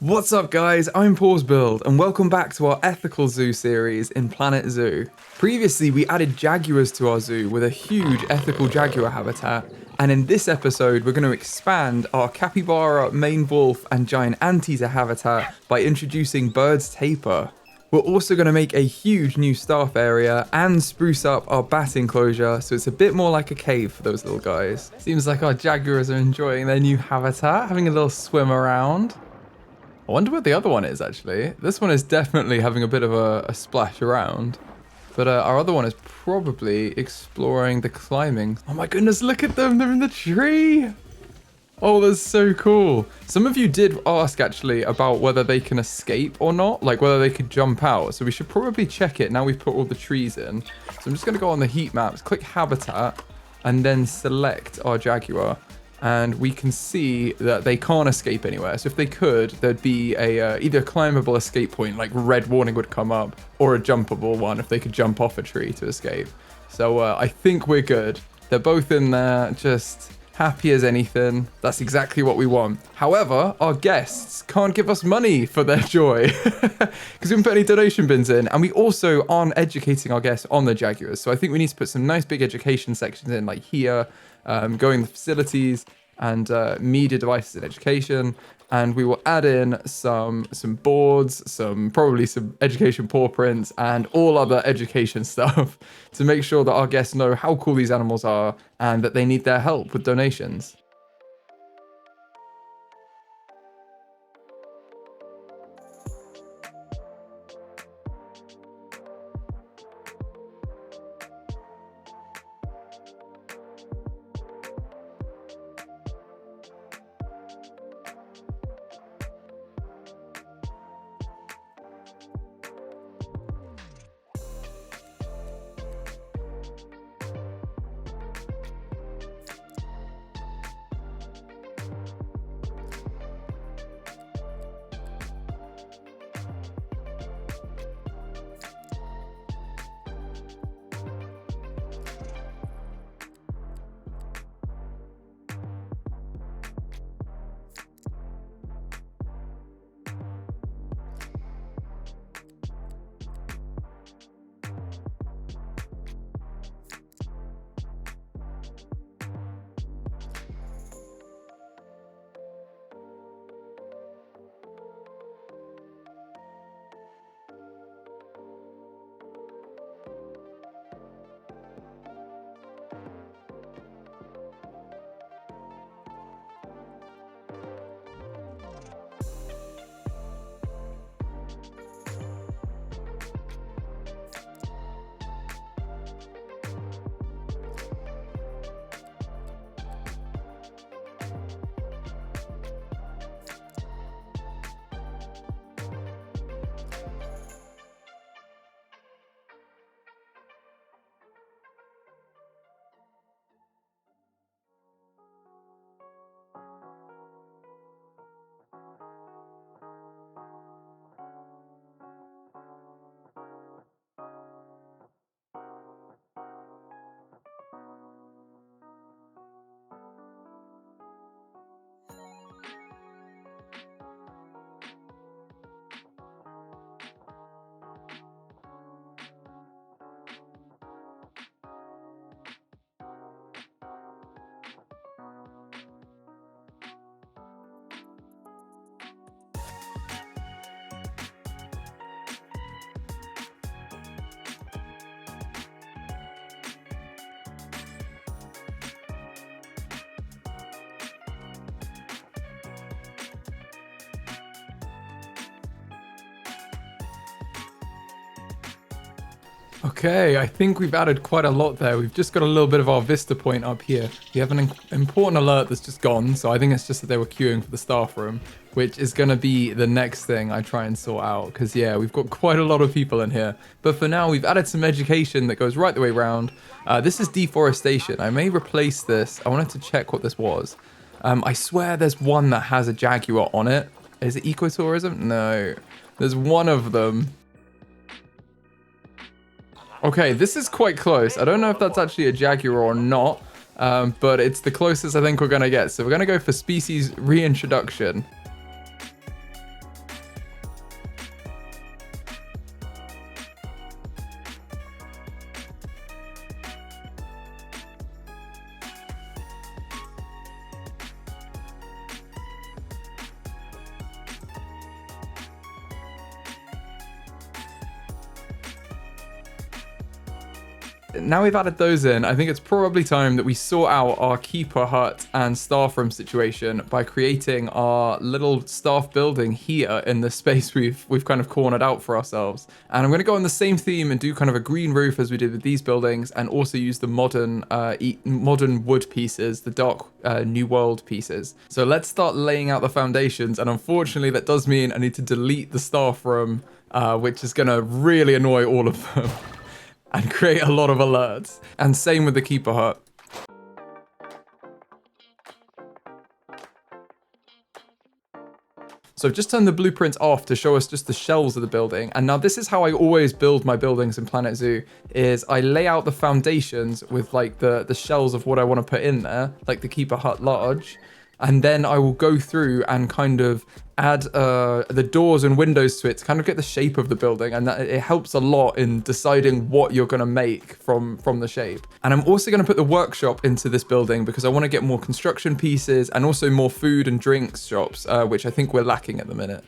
What's up guys, I'm PawsBuild and welcome back to our Ethical Zoo series in Planet Zoo. Previously we added jaguars to our zoo with a huge ethical jaguar habitat, and in this episode we're going to expand our capybara, maned wolf and giant anteater habitat by introducing Baird's tapir. We're also going to make a huge new staff area and spruce up our bat enclosure so it's a bit more like a cave for those little guys. Seems like our jaguars are enjoying their new habitat, having a little swim around. I wonder what the other one is, actually. This one is definitely having a bit of a splash around. But our other one is probably exploring the climbing. Oh my goodness, look at them. They're in the tree. Oh, that's so cool. Some of you did ask, actually, about whether they can escape or not. Like, whether they could jump out. So we should probably check it now we've put all the trees in. So I'm just going to go on the heat maps, click Habitat, and then select our jaguar. And we can see that they can't escape anywhere. So if they could, there'd be a either a climbable escape point, like red warning would come up, or a jumpable one if they could jump off a tree to escape. So I think we're good. They're both in there, just happy as anything. That's exactly what we want. However, our guests can't give us money for their joy because we haven't put any donation bins in, and we also aren't educating our guests on the jaguars. So I think we need to put some nice big education sections in, like here, going the facilities and media devices and education, and we will add in some boards, probably some education paw prints and all other education stuff to make sure that our guests know how cool these animals are and that they need their help with donations. Okay, I think we've added quite a lot there. We've just got a little bit of our vista point up here. We have an important alert that's just gone, so I think it's just that they were queuing for the staff room, which is going to be the next thing I try and sort out, because yeah, we've got quite a lot of people in here. But for now, we've added some education that goes right the way around. This is deforestation. I may replace this. I wanted to check what this was. I swear there's one that has a jaguar on it. Is it ecotourism? No. There's one of them. Okay, this is quite close. I don't know if that's actually a jaguar or not, but it's the closest I think we're going to get. So we're going to go for species reintroduction. now we've added those in, I think it's probably time that we sort out our keeper hut and staff room situation by creating our little staff building here in the space we've kind of cornered out for ourselves. And I'm going to go on the same theme and do kind of a green roof as we did with these buildings, and also use the modern wood pieces, the dark New World pieces. So let's start laying out the foundations, and unfortunately that does mean I need to delete the staff room, which is going to really annoy all of them and create a lot of alerts. And same with the keeper hut. So I've just turned the blueprint off to show us just the shells of the building. And now this is how I always build my buildings in Planet Zoo, is I lay out the foundations with like the shells of what I want to put in there, like the keeper hut large. And then I will go through and kind of add the doors and windows to it to kind of get the shape of the building, and that it helps a lot in deciding what you're going to make from the shape. And I'm also going to put the workshop into this building because I want to get more construction pieces and also more food and drinks shops, which I think we're lacking at the minute.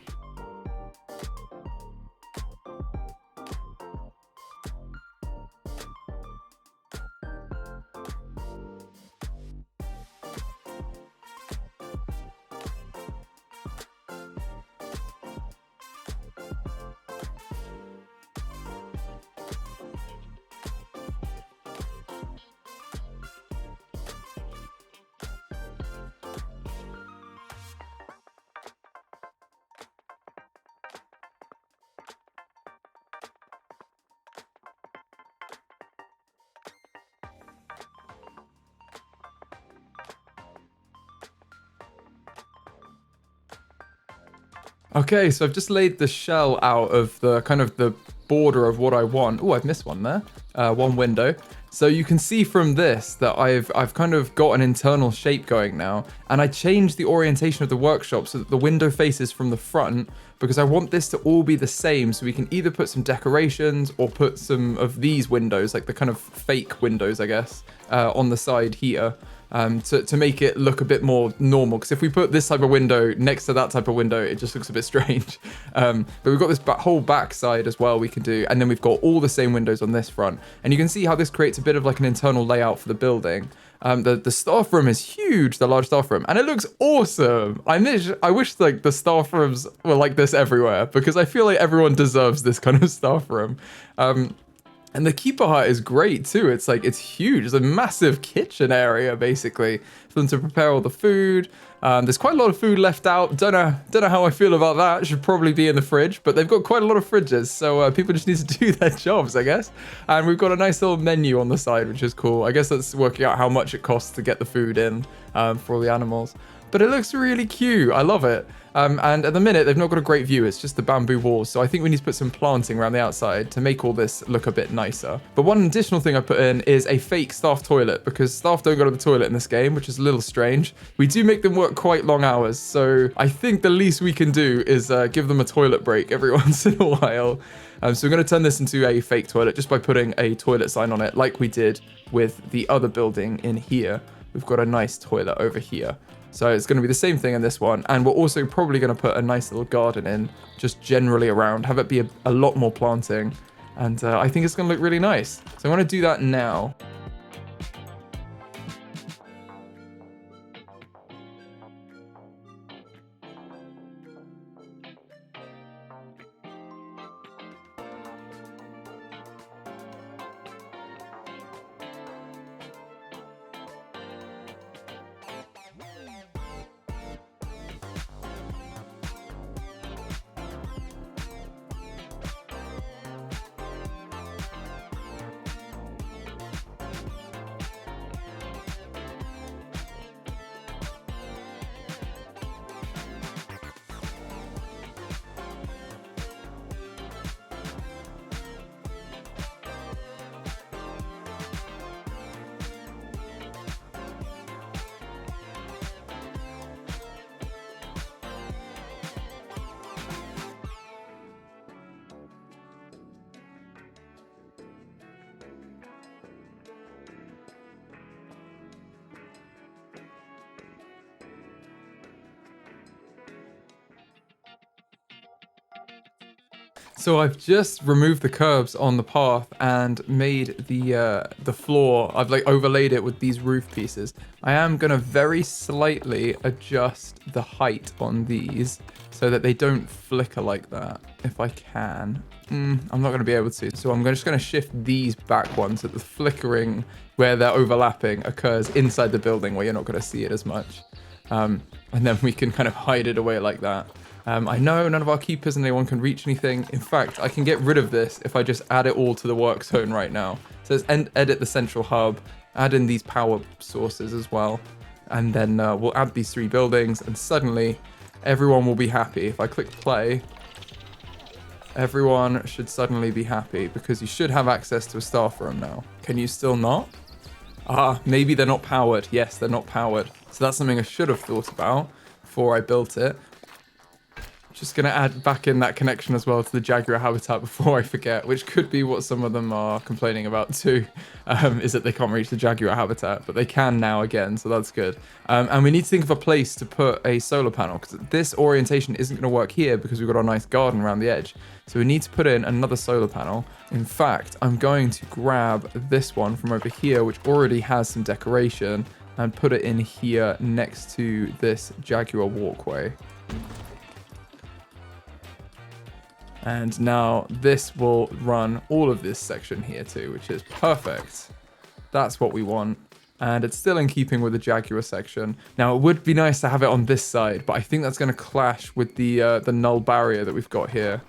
Okay, so I've just laid the shell out of the kind of the border of what I want. Oh, I've missed one there. One window. So you can see from this that I've kind of got an internal shape going now, and I changed the orientation of the workshop so that the window faces from the front, because I want this to all be the same, so we can either put some decorations or put some of these windows, like the kind of fake windows, I guess, on the side here. To make it look a bit more normal, because if we put this type of window next to that type of window, it just looks a bit strange. But we've got this whole back side as well we can do, and then we've got all the same windows on this front, and you can see how this creates a bit of like an internal layout for the building. The staff room is huge, the large staff room, and it looks awesome. I wish like the staff rooms were like this everywhere, because I feel like everyone deserves this kind of staff room. And the keeper hut is great too. It's like, it's huge. It's a massive kitchen area basically for them to prepare all the food. There's quite a lot of food left out. Don't know how I feel about that. It should probably be in the fridge, but they've got quite a lot of fridges, so people just need to do their jobs, I guess. And we've got a nice little menu on the side, which is cool. I guess that's working out how much it costs to get the food in for all the animals. But it looks really cute. I love it. And at the minute, they've not got a great view. It's just the bamboo walls. So I think we need to put some planting around the outside to make all this look a bit nicer. But one additional thing I put in is a fake staff toilet, because staff don't go to the toilet in this game, which is a little strange. We do make them work quite long hours. So I think the least we can do is give them a toilet break every once in a while. So we're going to turn this into a fake toilet just by putting a toilet sign on it, like we did with the other building in here. We've got a nice toilet over here. So it's going to be the same thing in this one. And we're also probably going to put a nice little garden in just generally around, have it be a lot more planting. And I think it's going to look really nice. So I'm going to do that now. So I've just removed the curbs on the path and made the floor. I've like overlaid it with these roof pieces. I am gonna very slightly adjust the height on these so that they don't flicker like that, if I can. I'm not gonna be able to. So I'm just gonna shift these back ones so that the flickering where they're overlapping occurs inside the building where you're not gonna see it as much. And then we can kind of hide it away like that. I know none of our keepers and anyone can reach anything. In fact, I can get rid of this if I just add it all to the work zone right now. So let's edit the central hub, add in these power sources as well, and then we'll add these 3 buildings, and suddenly everyone will be happy. If I click play, everyone should suddenly be happy because you should have access to a staff room now. Can you still not? Maybe they're not powered. Yes, they're not powered. So that's something I should have thought about before I built it. Just going to add back in that connection as well to the Jaguar habitat before I forget, which could be what some of them are complaining about too, is that they can't reach the Jaguar habitat, but they can now again, so that's good. And we need to think of a place to put a solar panel, because this orientation isn't going to work here because we've got our nice garden around the edge. So we need to put in another solar panel. In fact, I'm going to grab this one from over here, which already has some decoration, and put it in here next to this Jaguar walkway. And now this will run all of this section here too, which is perfect. That's what we want. And it's still in keeping with the Jaguar section. Now, it would be nice to have it on this side, but I think that's going to clash with the null barrier that we've got here.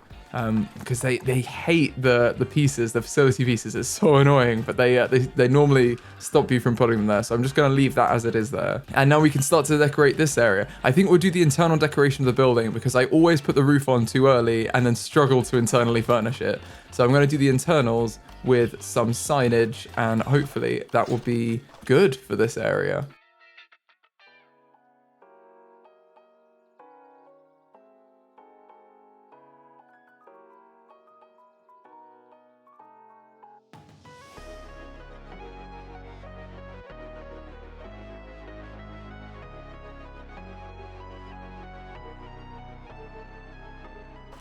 Because they hate the pieces, the facility pieces. It's so annoying, but they normally stop you from putting them there. So I'm just going to leave that as it is there. And now we can start to decorate this area. I think we'll do the internal decoration of the building because I always put the roof on too early and then struggle to internally furnish it. So I'm going to do the internals with some signage, and hopefully that will be good for this area.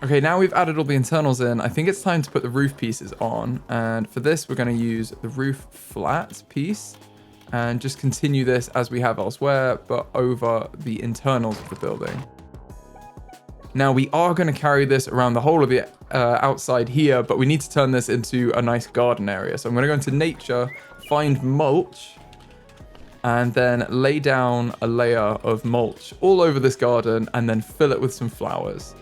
Okay, now we've added all the internals in, I think it's time to put the roof pieces on. And for this, we're going to use the roof flat piece and just continue this as we have elsewhere, but over the internals of the building. Now we are going to carry this around the whole of the outside here, but we need to turn this into a nice garden area. So I'm going to go into nature, find mulch, and then lay down a layer of mulch all over this garden and then fill it with some flowers.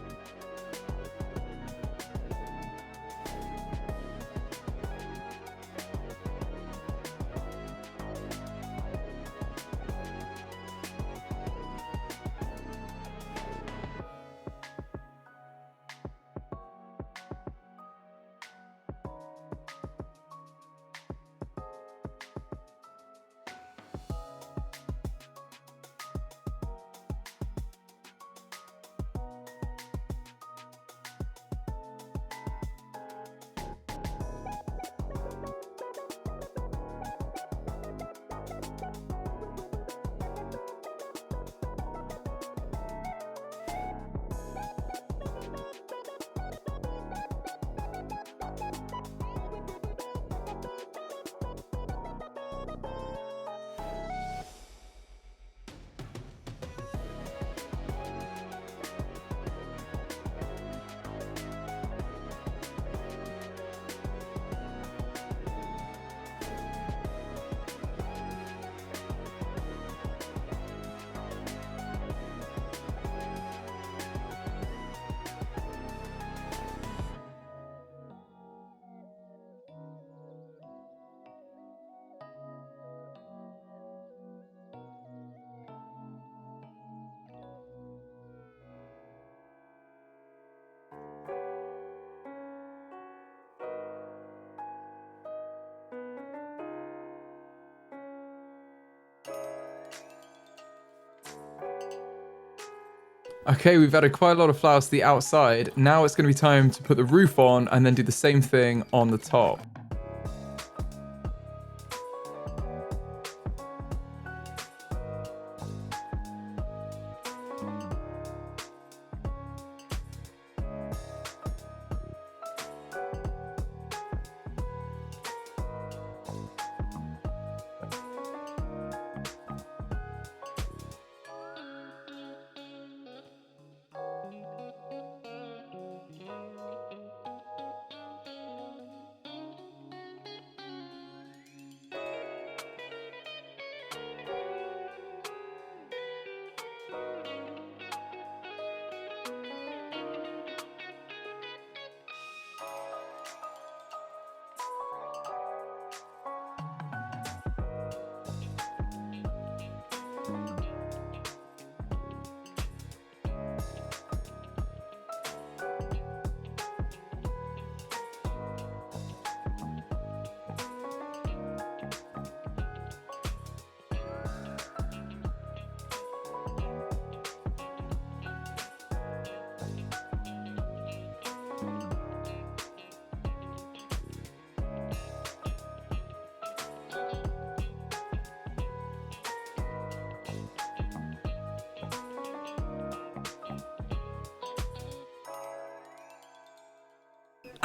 Okay, we've added quite a lot of flowers to the outside. Now it's going to be time to put the roof on and then do the same thing on the top.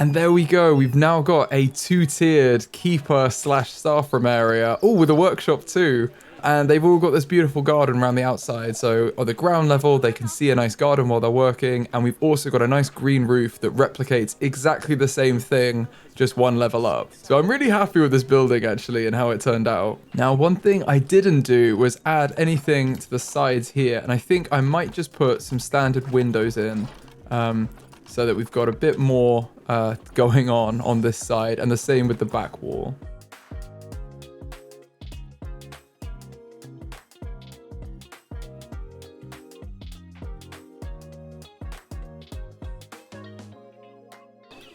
And there we go. We've now got a 2-tiered keeper/staff room area. Oh, with a workshop too. And they've all got this beautiful garden around the outside. So on the ground level, they can see a nice garden while they're working. And we've also got a nice green roof that replicates exactly the same thing, just one level up. So I'm really happy with this building actually and how it turned out. Now, one thing I didn't do was add anything to the sides here. And I think I might just put some standard windows in so that we've got a bit more going on this side, and the same with the back wall.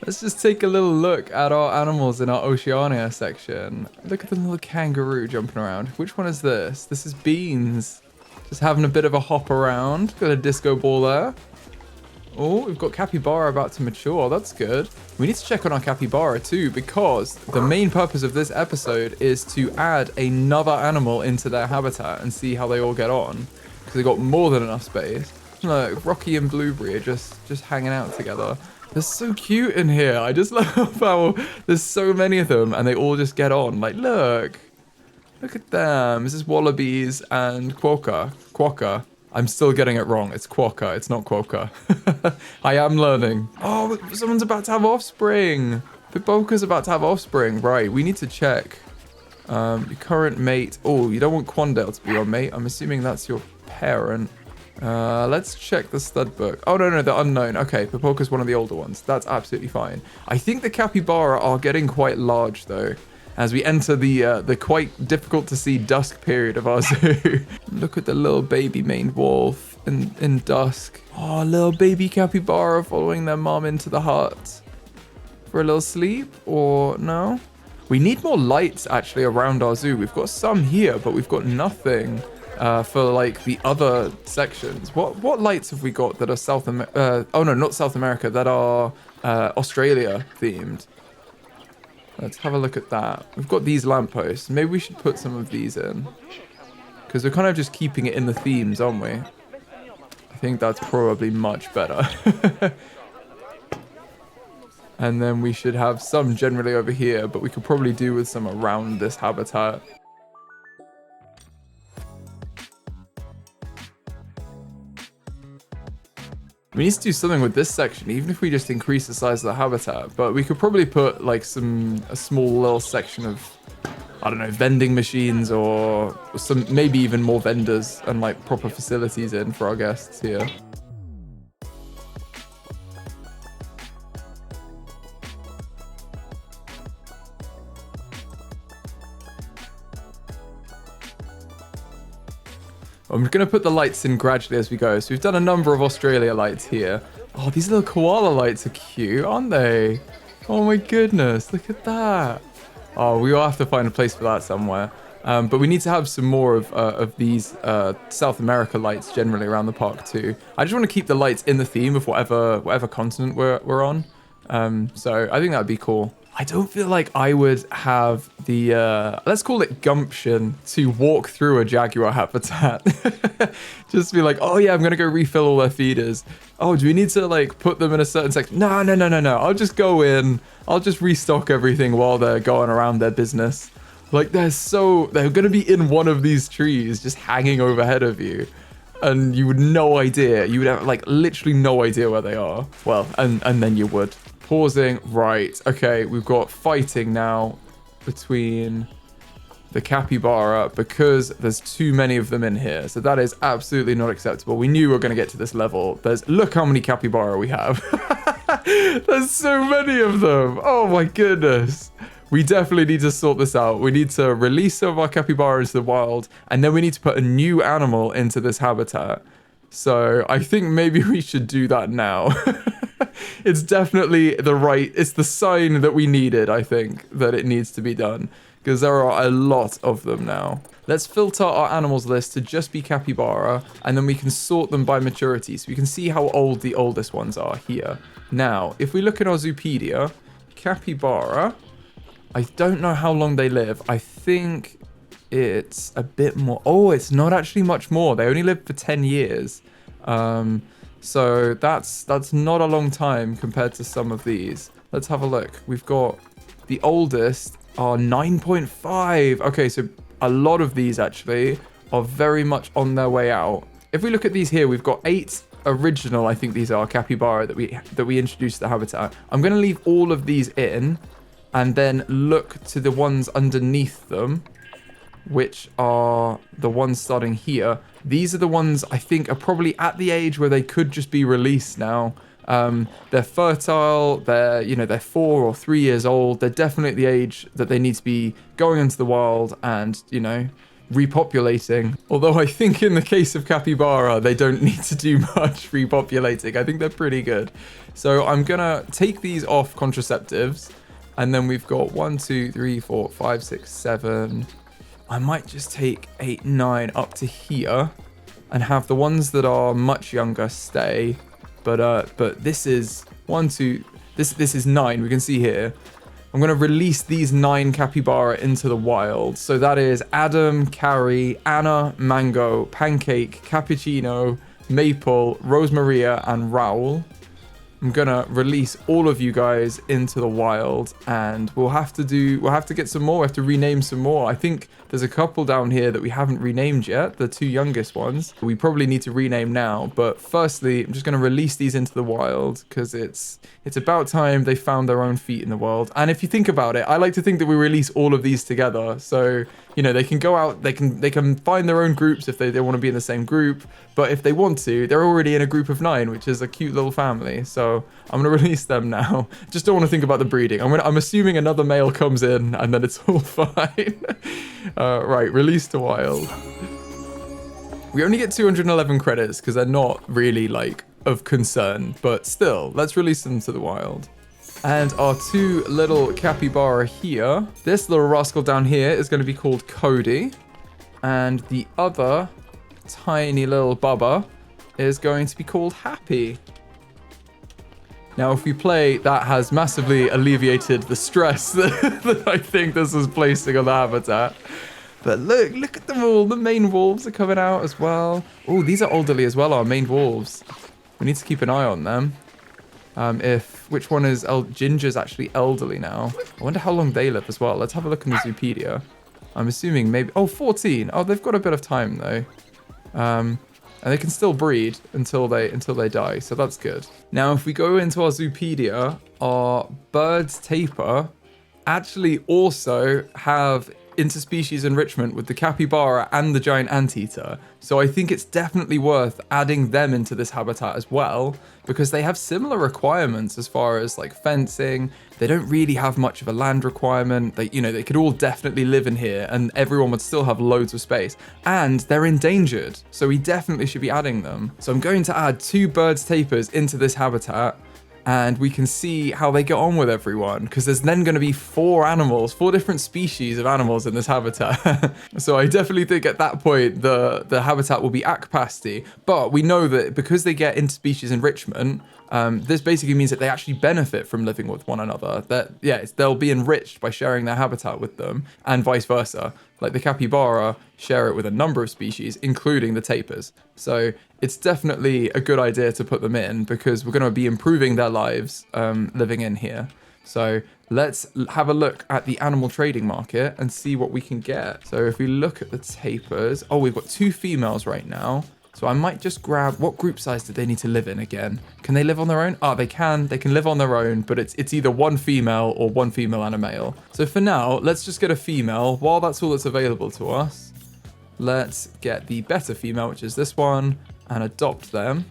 Let's just take a little look at our animals in our Oceania section. Look at the little kangaroo jumping around. Which one is this? This is Beans. Just having a bit of a hop around. Got a disco ball there. Oh, we've got Capybara about to mature. That's good. We need to check on our Capybara too, because the main purpose of this episode is to add another animal into their habitat and see how they all get on. Because they've got more than enough space. Look, Rocky and Blueberry are just hanging out together. They're so cute in here. I just love how there's so many of them and they all just get on. Like, look at them. This is Wallabies and Quokka. I'm still getting it wrong. It's Quokka. It's not Quokka. I am learning. Oh, someone's about to have offspring. Pipoka's about to have offspring. Right, we need to check your current mate. Oh, you don't want Quandale to be your mate. I'm assuming that's your parent. Let's check the stud book. Oh, no, they're unknown. Okay, Pipoka's one of the older ones. That's absolutely fine. I think the Capybara are getting quite large, though, as we enter the quite difficult to see dusk period of our zoo. Look at the little baby maned wolf in dusk. Oh, little baby Capybara following their mom into the hut for a little sleep, or no? We need more lights, actually, around our zoo. We've got some here, but we've got nothing for like the other sections. What lights have we got that are oh no, not South America, that are Australia themed? Let's have a look at that. We've got these lampposts. Maybe we should put some of these in, because we're kind of just keeping it in the themes, aren't we? I think that's probably much better. And then we should have some generally over here, but we could probably do with some around this habitat. We need to do something with this section, even if we just increase the size of the habitat. But we could probably put like a small little section of, I don't know, vending machines or some, maybe even more vendors and like proper facilities in for our guests here. I'm going to put the lights in gradually as we go. So we've done a number of Australia lights here. Oh, these little koala lights are cute, aren't they? Oh my goodness, look at that. Oh, we will have to find a place for that somewhere. But we need to have some more of these South America lights generally around the park too. I just want to keep the lights in the theme of whatever continent we're on. So I think that'd be cool. I don't feel like I would have the, let's call it gumption, to walk through a jaguar habitat. Just be like, oh yeah, I'm going to go refill all their feeders. Oh, do we need to like put them in a certain section? No. I'll just go in. I'll just restock everything while they're going around their business. Like they're going to be in one of these trees just hanging overhead of you. And you would no idea. You would have like literally no idea where they are. Well, and then you would. Pausing, right, okay, we've got fighting now between the capybara because there's too many of them in here. So that is absolutely not acceptable. We knew we were going to get to this level. Look how many capybara we have. There's so many of them. Oh my goodness. We definitely need to sort this out. We need to release some of our capybara into the wild, and then we need to put a new animal into this habitat. So I think maybe we should do that now. It's definitely it's the sign that we needed, I think, that it needs to be done, because there are a lot of them now. Let's filter our animals list to just be capybara, and then we can sort them by maturity, so we can see how old the oldest ones are here. Now, if we look at our Zoopedia, capybara, I don't know how long they live. I think it's a bit more. Oh, it's not actually much more. They only live for 10 years. So that's not a long time compared to some of these. Let's have a look. We've got the oldest are 9.5. Okay, so a lot of these actually are very much on their way out. If we look at these here, we've got 8 original, I think these are capybara that we introduced to the habitat. I'm going to leave all of these in and then look to the ones underneath them, which are the ones starting here. These are the ones I think are probably at the age where they could just be released now. They're fertile, they're 4 or 3 years old. They're definitely at the age that they need to be going into the wild and, repopulating. Although I think in the case of capybara, they don't need to do much repopulating. I think they're pretty good. So I'm gonna take these off contraceptives, and then we've got 1, 2, 3, 4, 5, 6, 7. I might just take 8, 9 up to here and have the ones that are much younger stay. But this is 1, 2, this is 9, we can see here. I'm going to release these 9 capybara into the wild. So that is Adam, Carrie, Anna, Mango, Pancake, Cappuccino, Maple, Rosemaria, and Raoul. I'm going to release all of you guys into the wild, and we'll have to get some more. We have to rename some more. I think there's a couple down here that we haven't renamed yet, the 2 youngest ones. We probably need to rename now, but firstly, I'm just going to release these into the wild because it's about time they found their own feet in the world. And if you think about it, I like to think that we release all of these together. So, they can go out, they can find their own groups if they want to be in the same group. But if they want to, they're already in a group of 9, which is a cute little family. So I'm going to release them now. Just don't want to think about the breeding. I'm assuming another male comes in and then it's all fine. Right, release to wild. We only get 211 credits because they're not really of concern, but still, let's release them to the wild. And our 2 little capybara here. This little rascal down here is going to be called Cody, and the other tiny little bubba is going to be called Happy. Now, if we play, that has massively alleviated the stress that I think this is placing on the habitat. But look at them all. The main wolves are coming out as well. Oh, these are elderly as well, our main wolves. We need to keep an eye on them. Which one is Ginger's actually elderly now? I wonder how long they live as well. Let's have a look in the Zoopedia. I'm assuming maybe 14. Oh, they've got a bit of time though. And they can still breed until they die, so that's good. Now, if we go into our Zoopedia, our Baird's Tapir actually also have interspecies enrichment with the capybara and the giant anteater. So I think it's definitely worth adding them into this habitat as well, because they have similar requirements as far as fencing. They don't really have much of a land requirement. They could all definitely live in here and everyone would still have loads of space. And they're endangered, so we definitely should be adding them. So I'm going to add 2 Baird's Tapirs into this habitat, and we can see how they get on with everyone, because there's then going to be 4 different species of animals in this habitat. So I definitely think at that point the habitat will be at capacity, but we know that because they get interspecies enrichment, this basically means that they actually benefit from living with one another. They'll be enriched by sharing their habitat with them, and vice versa. Like the capybara share it with a number of species, including the tapirs. So it's definitely a good idea to put them in, because we're going to be improving their lives living in here. So let's have a look at the animal trading market and see what we can get. So if we look at the tapirs, we've got 2 females right now. So I might just grab, what group size do they need to live in again? Can they live on their own? They can live on their own, but it's either 1 female or 1 female and a male. So for now, let's just get a female. While that's all that's available to us, let's get the better female, which is this one, and adopt them.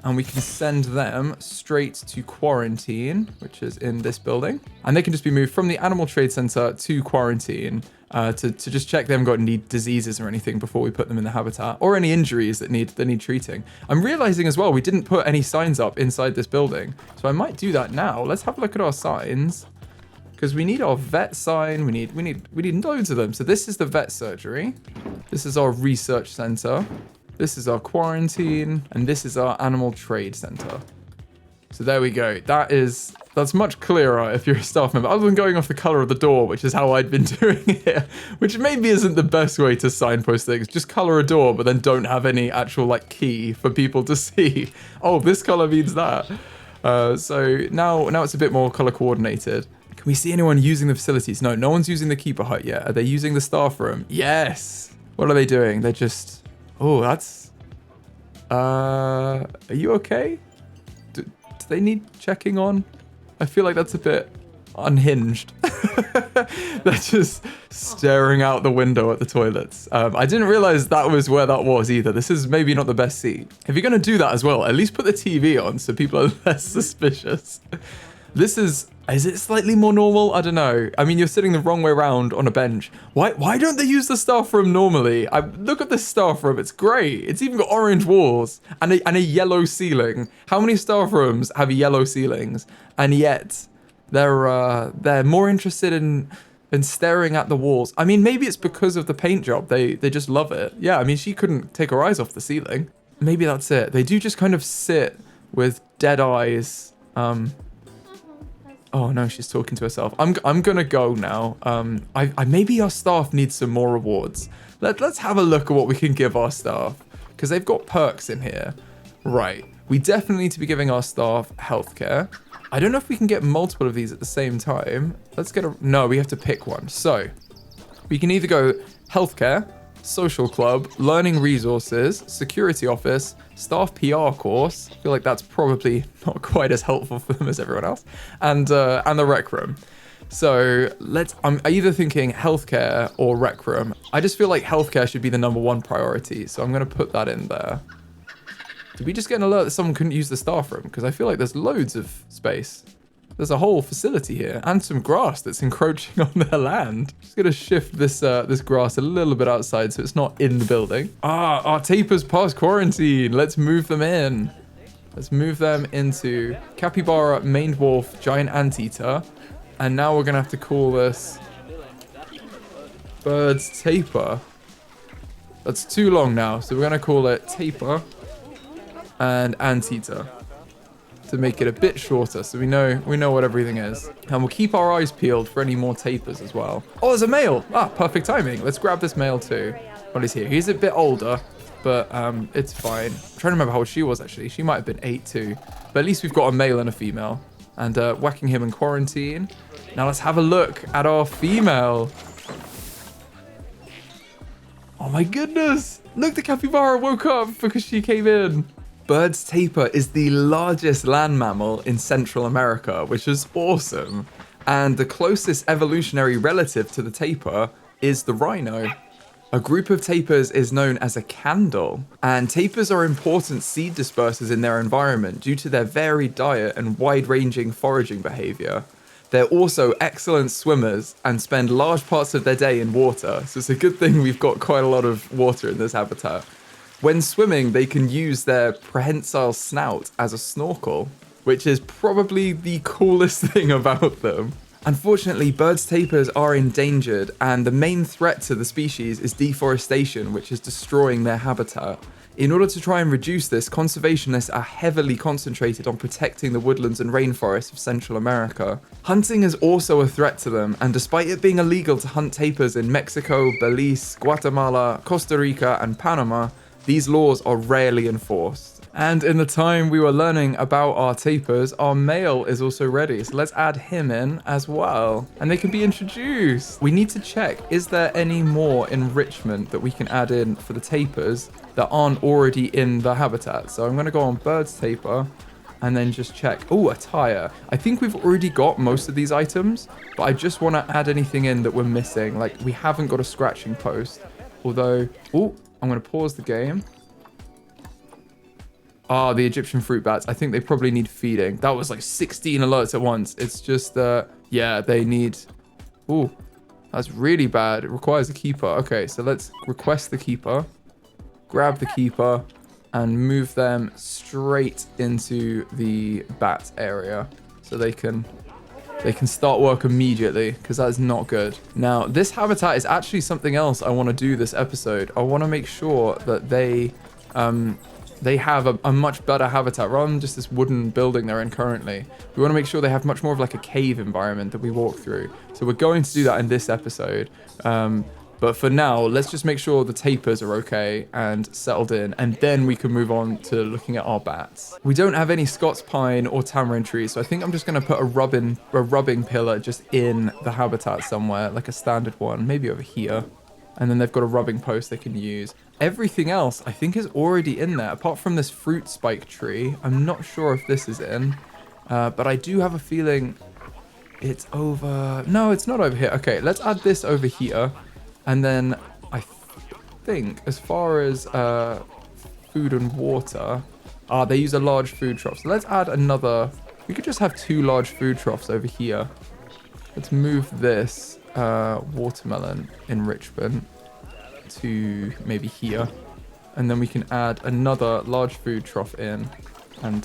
And we can send them straight to quarantine, which is in this building. And they can just be moved from the Animal Trade Center to quarantine to just check they haven't got any diseases or anything before we put them in the habitat, or any injuries that need treating. I'm realizing as well, we didn't put any signs up inside this building. So I might do that now. Let's have a look at our signs, because we need our vet sign. We need loads of them. So this is the vet surgery. This is our research center. This is our quarantine, and this is our animal trade center. So there we go. That's much clearer if you're a staff member, other than going off the color of the door, which is how I'd been doing it, which maybe isn't the best way to signpost things. Just color a door, but then don't have any actual key for people to see. Oh, this color means that. So now it's a bit more color coordinated. Can we see anyone using the facilities? No, no one's using the keeper hut yet. Are they using the staff room? Yes. What are they doing? They're just... Oh, that's... Are you okay? Do they need checking on? I feel like that's a bit unhinged. They're just staring out the window at the toilets. I didn't realize that was where that was either. This is maybe not the best seat. If you're going to do that as well, at least put the TV on so people are less suspicious. This is it slightly more normal? I don't know. I mean, you're sitting the wrong way around on a bench. Why don't they use the staff room normally? Look at this staff room. It's great. It's even got orange walls and a yellow ceiling. How many staff rooms have yellow ceilings? And yet they're more interested in staring at the walls. I mean, maybe it's because of the paint job. They just love it. Yeah, I mean, she couldn't take her eyes off the ceiling. Maybe that's it. They do just kind of sit with dead eyes. Oh no, she's talking to herself. I'm gonna go now. Maybe our staff needs some more rewards. Let's have a look at what we can give our staff, because they've got perks in here. Right, we definitely need to be giving our staff healthcare. I don't know if we can get multiple of these at the same time. No, we have to pick one. So we can either go healthcare, social club, learning resources, security office, staff PR course. I feel like that's probably not quite as helpful for them as everyone else, and the rec room. So I'm either thinking healthcare or rec room. I just feel like healthcare should be the #1 priority, so I'm gonna put that in there. Did we just get an alert that someone couldn't use the staff room? Because I feel like there's loads of space. There's a whole facility here and some grass that's encroaching on their land. Just gonna shift this grass a little bit outside so it's not in the building. Our tapirs past quarantine. Let's move them in. Let's move them into Capybara, Maned Wolf, Giant Anteater. And now we're gonna have to call this Bird's Tapir. That's too long now, so we're gonna call it Tapir and Anteater, to make it a bit shorter, so we know what everything is. And we'll keep our eyes peeled for any more tapirs as well. Oh, there's a male. Perfect timing. Let's grab this male too. Well, he's here. He's a bit older, but it's fine. I'm trying to remember how old she was, actually. She might have been 8 too. But at least we've got a male and a female. And whacking him in quarantine. Now let's have a look at our female. Oh my goodness. Look, the capybara woke up because she came in. Bird's tapir is the largest land mammal in Central America, which is awesome. And the closest evolutionary relative to the tapir is the rhino. A group of tapirs is known as a candle, and tapirs are important seed dispersers in their environment due to their varied diet and wide-ranging foraging behavior. They're also excellent swimmers and spend large parts of their day in water, so it's a good thing we've got quite a lot of water in this habitat. When swimming, they can use their prehensile snout as a snorkel, which is probably the coolest thing about them. Unfortunately, Bird's tapirs are endangered, and the main threat to the species is deforestation, which is destroying their habitat. In order to try and reduce this, conservationists are heavily concentrated on protecting the woodlands and rainforests of Central America. Hunting is also a threat to them, and despite it being illegal to hunt tapirs in Mexico, Belize, Guatemala, Costa Rica, and Panama, these laws are rarely enforced. And in the time we were learning about our tapirs, our male is also ready. So let's add him in as well. And they can be introduced. We need to check, is there any more enrichment that we can add in for the tapirs that aren't already in the habitat? So I'm going to go on Bird's tapir and then just check. Oh, attire. I think we've already got most of these items, but I just want to add anything in that we're missing. Like, we haven't got a scratching post. Although, oh, I'm going to pause the game. The Egyptian fruit bats. I think they probably need feeding. That was like 16 alerts at once. It's just, yeah, they need... Ooh, that's really bad. It requires a keeper. Okay, so let's request the keeper. Grab the keeper and move them straight into the bat area so they can start work immediately, because that is not good. Now, this habitat is actually something else I want to do this episode. I want to make sure that they have a much better habitat rather than just this wooden building they're in currently. We want to make sure they have much more of like a cave environment that we walk through. So we're going to do that in this episode. But for now, let's just make sure the tapirs are okay and settled in, and then we can move on to looking at our bats. We don't have any Scots pine or tamarind trees, so I think I'm just going to put a rubbing pillar just in the habitat somewhere, like a standard one, maybe over here. And then they've got a rubbing post they can use. Everything else, I think, is already in there, apart from this fruit spike tree. I'm not sure if this is in, but I do have a feeling it's over... No, it's not over here. Okay, let's add this over here. And then I think as far as food and water, they use a large food trough. So let's add another. We could just have 2 large food troughs over here. Let's move this watermelon enrichment to maybe here. And then we can add another large food trough in. And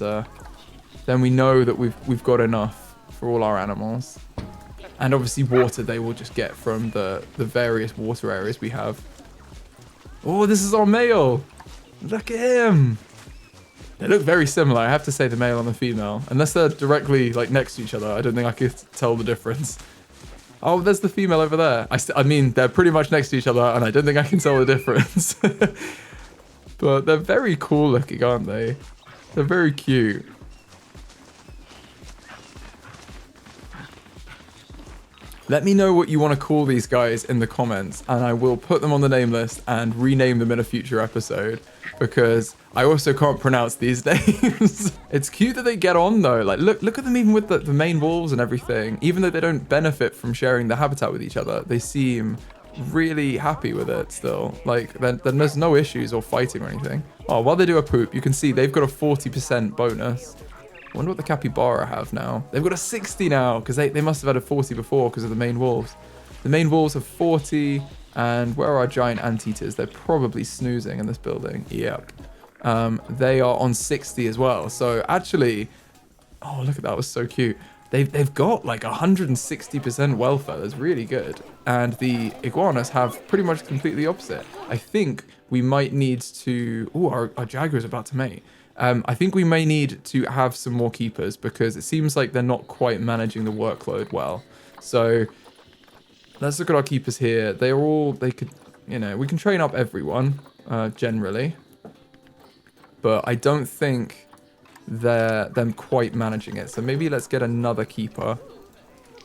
then we know that we've got enough for all our animals. And obviously water they will just get from the various water areas we have. Oh, this is our male. Look at him. They look very similar. I have to say the male and the female. Unless they're directly like next to each other, I don't think I could tell the difference. Oh, there's the female over there. I mean, they're pretty much next to each other, and I don't think I can tell the difference. But they're very cool looking, aren't they? They're very cute. Let me know what you want to call these guys in the comments, and I will put them on the name list and rename them in a future episode, because I also can't pronounce these names. It's cute that they get on though. Like, look at them even with the main wolves and everything. Even though they don't benefit from sharing the habitat with each other, they seem really happy with it still. Like, then there's no issues or fighting or anything. Oh, while they do a poop, you can see they've got a 40% bonus. I wonder what the capybara have now. They've got a 60 now, because they must have had a 40 before because of the main wolves. The main wolves have 40, and where are our giant anteaters? They're probably snoozing in this building. Yep. They are on 60 as well. So actually, oh, look at that, that was so cute. They've got like 160% welfare. That's really good. And the iguanas have pretty much completely opposite. I think we might need to... Oh, our jaguar is about to mate. I think we may need to have some more keepers, because it seems like they're not quite managing the workload well. So let's look at our keepers here. They could, you know, we can train up everyone, generally. But I don't think they're them quite managing it. So maybe let's get another keeper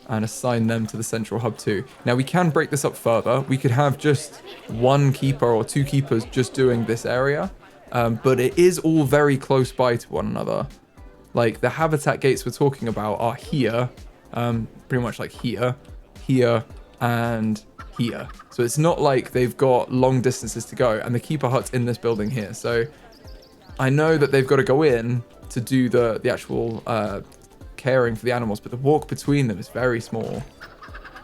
and assign them to the central hub too. Now we can break this up further. We could have just 1 keeper or 2 keepers just doing this area. But it is all very close by to one another. Like, the habitat gates we're talking about are here, pretty much like here, here, and here. So it's not like they've got long distances to go, and the keeper hut's in this building here. So I know that they've got to go in to do the actual caring for the animals, but the walk between them is very small.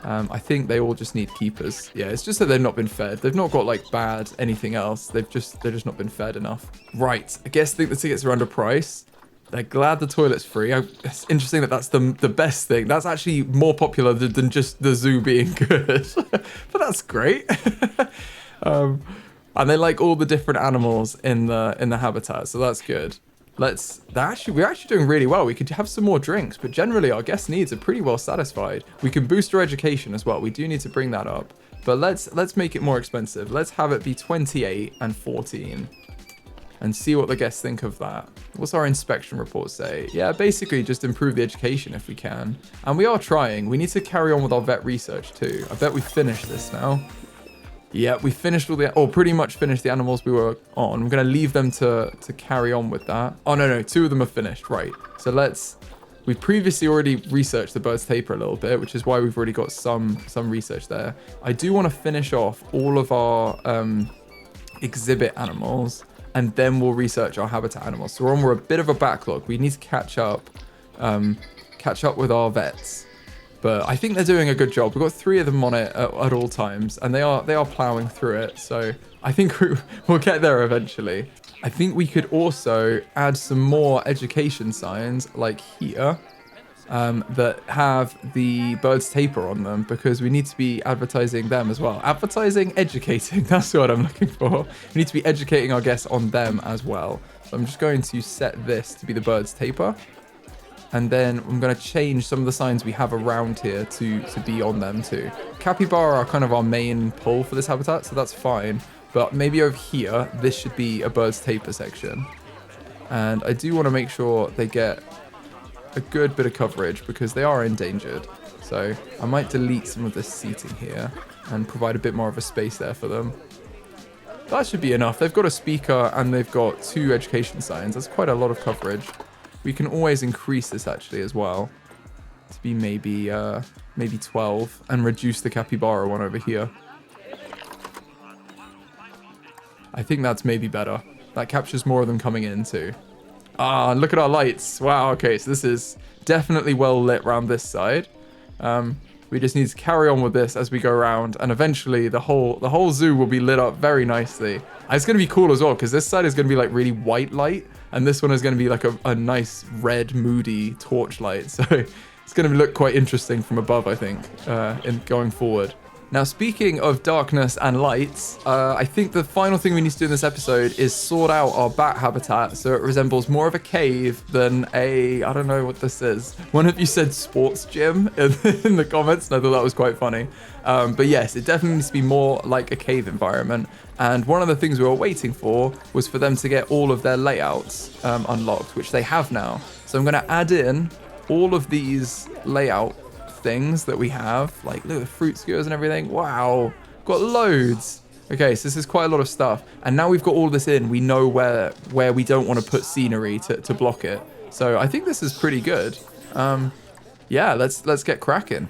I think they all just need keepers. Yeah, it's just that they've not been fed. They've not got like bad anything else. They're just not been fed enough. Right. I guess think the tickets are underpriced. They're glad the toilet's free. It's interesting that that's the best thing. That's actually more popular than just the zoo being good. But that's great. And they like all the different animals in the habitat, so that's good. We're actually doing really well. We could have some more drinks, but generally our guest needs are pretty well satisfied. We can boost our education as well. We do need to bring that up, but let's make it more expensive. Let's have it be 28 and 14 and see what the guests think of that. What's our inspection report say? Yeah, basically just improve the education if we can. And we are trying. We need to carry on with our vet research too. I bet we finished this now. Yeah, we finished pretty much finished the animals we were on. I'm going to leave them to carry on with that. Oh, no, 2 of them are finished. Right. So we've previously already researched the bird's tapir a little bit, which is why we've already got some research there. I do want to finish off all of our exhibit animals, and then we'll research our habitat animals. So we're a bit of a backlog. We need to catch up with our vets. But I think they're doing a good job. We've got 3 of them on it at all times, and they are plowing through it. So I think we'll get there eventually. I think we could also add some more education signs, like here, that have the bird's tapir on them, because we need to be advertising them as well. Educating, that's what I'm looking for. We need to be educating our guests on them as well. So I'm just going to set this to be the bird's tapir. And then I'm going to change some of the signs we have around here to be on them too. Capybara are kind of our main pull for this habitat, so that's fine. But maybe over here, this should be a bird's tapir section. And I do want to make sure they get a good bit of coverage because they are endangered. So I might delete some of this seating here and provide a bit more of a space there for them. That should be enough. They've got a speaker and they've got 2 education signs. That's quite a lot of coverage. We can always increase this actually as well to be maybe 12 and reduce the capybara one over here. I think that's maybe better. That captures more of them coming in too. Ah, look at our lights. Wow, okay, so this is definitely well lit around this side. We just need to carry on with this as we go around, and eventually the whole zoo will be lit up very nicely. It's going to be cool as well, because this side is going to be like really white light, and this one is going to be like a nice red, moody torch light. So it's going to look quite interesting from above, I think, in going forward. Now, speaking of darkness and lights, I think the final thing we need to do in this episode is sort out our bat habitat so it resembles more of a cave than I don't know what this is. One of you said sports gym in the comments, and I thought that was quite funny. But yes, it definitely needs to be more like a cave environment. And one of the things we were waiting for was for them to get all of their layouts unlocked, which they have now. So I'm going to add in all of these layout things that we have, like look at the fruit skewers and everything. Wow, got loads. Okay, so this is quite a lot of stuff, and now we've got all this in, we know where we don't want to put scenery to block it. So I think this is pretty good. Yeah, let's get cracking.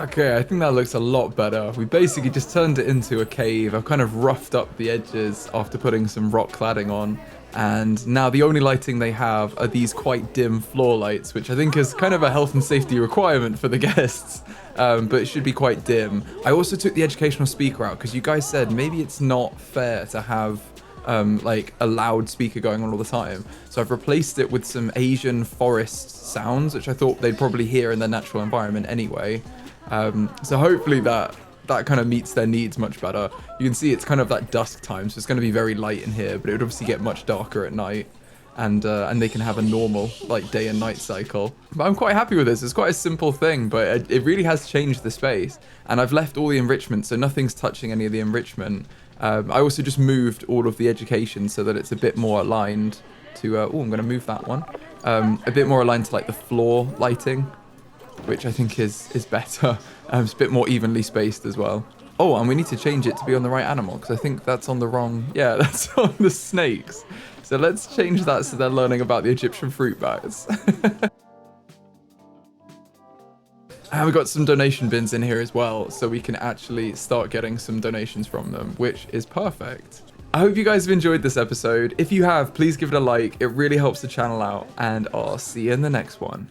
Okay, I think that looks a lot better. We basically just turned it into a cave. I've kind of roughed up the edges after putting some rock cladding on. And now the only lighting they have are these quite dim floor lights, which I think is kind of a health and safety requirement for the guests. But it should be quite dim. I also took the educational speaker out because you guys said maybe it's not fair to have like a loud speaker going on all the time. So I've replaced it with some Asian forest sounds, which I thought they'd probably hear in their natural environment anyway. So hopefully that kind of meets their needs much better. You can see it's kind of that dusk time, so it's going to be very light in here, but it would obviously get much darker at night. And they can have a normal like day and night cycle. But I'm quite happy with this. It's quite a simple thing, but it really has changed the space. And I've left all the enrichment, so nothing's touching any of the enrichment. I also just moved all of the education so that it's a bit more aligned to... oh, I'm going to move that one. A bit more aligned to like the floor lighting, which I think is better. It's a bit more evenly spaced as well. Oh, and we need to change it to be on the right animal, because I think that's on the wrong... Yeah, that's on the snakes. So let's change that so they're learning about the Egyptian fruit bats. And we've got some donation bins in here as well, so we can actually start getting some donations from them, which is perfect. I hope you guys have enjoyed this episode. If you have, please give it a like. It really helps the channel out, and I'll see you in the next one.